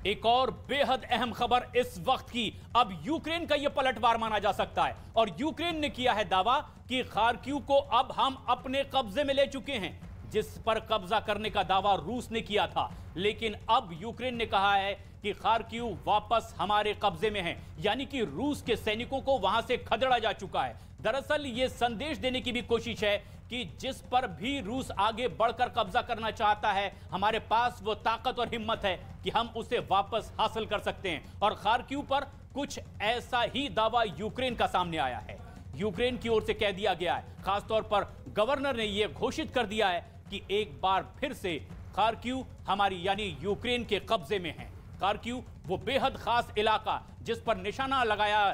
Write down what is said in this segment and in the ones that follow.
एक और बेहद अहम खबर इस वक्त की। अब यूक्रेन का यह पलटवार माना जा सकता है और यूक्रेन ने किया है दावा कि खार्किव को अब हम अपने कब्जे में ले चुके हैं, जिस पर कब्जा करने का दावा रूस ने किया था। लेकिन अब यूक्रेन ने कहा है कि खार्किव वापस हमारे कब्जे में है, यानी कि रूस के सैनिकों को वहां से खदेड़ा जा चुका है। दरअसल यह संदेश देने की भी कोशिश है कि जिस पर भी रूस आगे बढ़कर कब्जा करना चाहता है, हमारे पास वो ताकत और हिम्मत है कि हम उसे वापस हासिल कर सकते हैं। और खार्किव पर कुछ ऐसा ही दावा यूक्रेन का सामने आया है। यूक्रेन की ओर से कह दिया गया है, खासतौर पर गवर्नर ने यह घोषित कर दिया है कि एक बार फिर से खार्किव हमारी यानी यूक्रेन के कब्जे में है। खार्किव वो बेहद खास इलाका जिस पर निशाना लगाया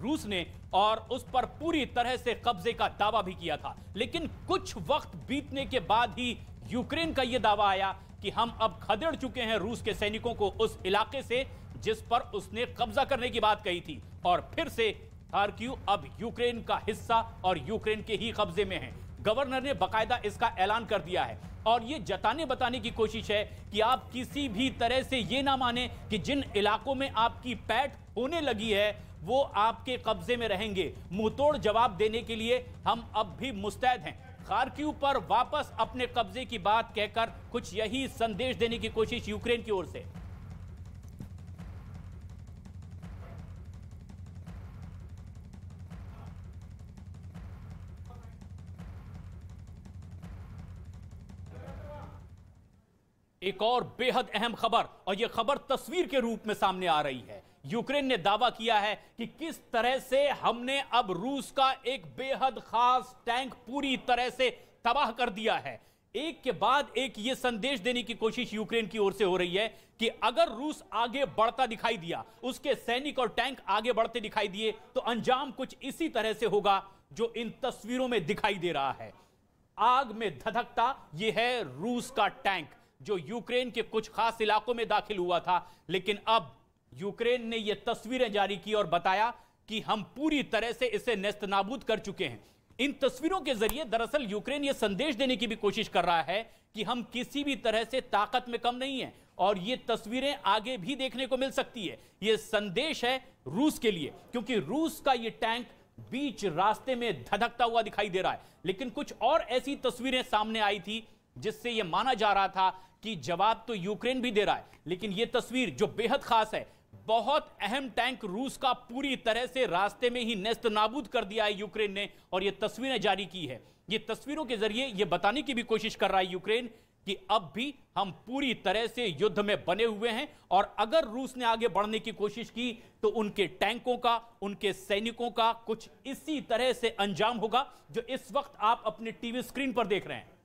रूस ने और उस पर पूरी तरह से कब्जे का दावा भी किया था। लेकिन कुछ वक्त बीतने के बाद ही यूक्रेन का यह दावा आया कि हम अब खदेड़ चुके हैं रूस के सैनिकों को उस इलाके से जिस पर उसने कब्जा करने की बात कही थी, और फिर से खार्किव अब यूक्रेन का हिस्सा और यूक्रेन के ही कब्जे में है। गवर्नर ने बाकायदा इसका ऐलान कर दिया है और यह बताने की कोशिश है कि आप किसी भी तरह से यह ना माने कि जिन इलाकों में आपकी पैठ होने लगी है वो आपके कब्जे में रहेंगे। मुंहतोड़ जवाब देने के लिए हम अब भी मुस्तैद हैं। खार्किव पर वापस अपने कब्जे की बात कहकर कुछ यही संदेश देने की कोशिश यूक्रेन की ओर से। एक और बेहद अहम खबर, और यह खबर तस्वीर के रूप में सामने आ रही है। यूक्रेन ने दावा किया है कि किस तरह से हमने अब रूस का एक बेहद खास टैंक पूरी तरह से तबाह कर दिया है। एक के बाद एक यह संदेश देने की कोशिश यूक्रेन की ओर से हो रही है कि अगर रूस आगे बढ़ता दिखाई दिया, उसके सैनिक और टैंक आगे बढ़ते दिखाई दिए, तो अंजाम कुछ इसी तरह से होगा जो इन तस्वीरों में दिखाई दे रहा है। आग में धधकता यह है रूस का टैंक जो यूक्रेन के कुछ खास इलाकों में दाखिल हुआ था। लेकिन अब यूक्रेन ने यह तस्वीरें जारी की और बताया कि हम पूरी तरह से इसे नेस्तनाबूद कर चुके हैं। इन तस्वीरों के जरिए दरअसल यूक्रेन यह संदेश देने की भी कोशिश कर रहा है कि हम किसी भी तरह से ताकत में कम नहीं हैं, और ये तस्वीरें आगे भी देखने को मिल सकती है। यह संदेश है रूस के लिए, क्योंकि रूस का यह टैंक बीच रास्ते में धधकता हुआ दिखाई दे रहा है। लेकिन कुछ और ऐसी तस्वीरें सामने आई थी जिससे यह माना जा रहा था कि जवाब तो यूक्रेन भी दे रहा है, लेकिन यह तस्वीर जो बेहद खास है, बहुत अहम टैंक रूस का पूरी तरह से रास्ते में ही नेस्तनाबूद कर दिया है यूक्रेन ने, और यह तस्वीरें जारी की है। यह तस्वीरों के जरिए यह बताने की भी कोशिश कर रहा है यूक्रेन कि अब भी हम पूरी तरह से युद्ध में बने हुए हैं, और अगर रूस ने आगे बढ़ने की कोशिश की तो उनके टैंकों का, उनके सैनिकों का कुछ इसी तरह से अंजाम होगा जो इस वक्त आप अपने टीवी स्क्रीन पर देख रहे हैं।